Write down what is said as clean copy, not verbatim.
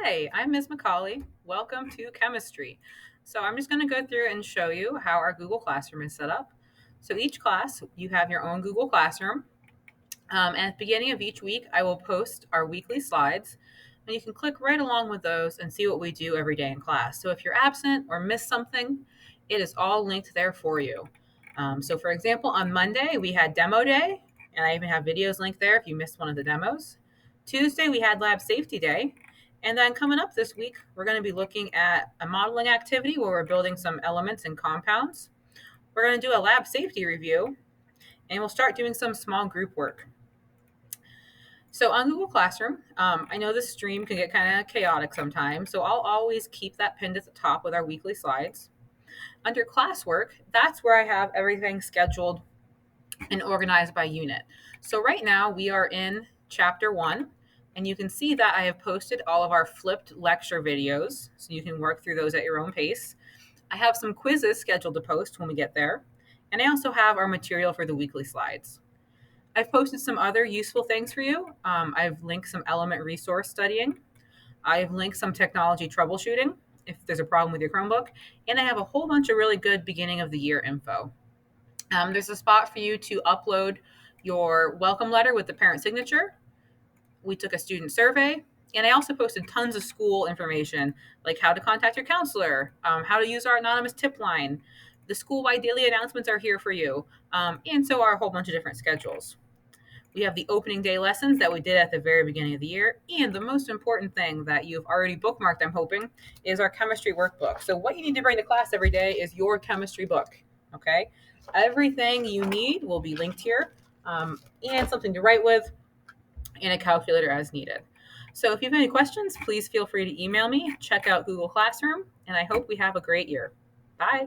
Hi, I'm Ms. McCauley. Welcome to chemistry. So I'm just going to go through and show you how our Google Classroom is set up. So each class, you have your own Google Classroom. And at the beginning of each week, I will post our weekly slides, and you can click right along with those and see what we do every day in class. So if you're absent or miss something, it is all linked there for you. So for example, on Monday, we had demo day, and I even have videos linked there if you missed one of the demos. Tuesday, we had lab safety day. And then coming up this week, we're going to be looking at a modeling activity where we're building some elements and compounds. We're going to do a lab safety review, and we'll start doing some small group work. So on Google Classroom, I know the stream can get kind of chaotic sometimes, so I'll always keep that pinned at the top with our weekly slides. Under classwork, that's where I have everything scheduled and organized by unit. So right now we are in chapter 1, and you can see that I have posted all of our flipped lecture videos, so you can work through those at your own pace. I have some quizzes scheduled to post when we get there, and I also have our material for the weekly slides. I've posted some other useful things for you. I've linked some element resource studying. I've linked some technology troubleshooting if there's a problem with your Chromebook. And I have a whole bunch of really good beginning of the year info. There's a spot for you to upload your welcome letter with the parent signature. We took a student survey. And I also posted tons of school information, like how to contact your counselor, how to use our anonymous tip line. The school-wide daily announcements are here for you, and so are a whole bunch of different schedules. We have the opening day lessons that we did at the very beginning of the year. And the most important thing that you've already bookmarked, I'm hoping, is our chemistry workbook. So, what you need to bring to class every day is your chemistry book. Okay. Everything you need will be linked here, and something to write with, and a calculator as needed. So, if you have any questions, please feel free to email me. Check out Google Classroom, and I hope we have a great year. Bye.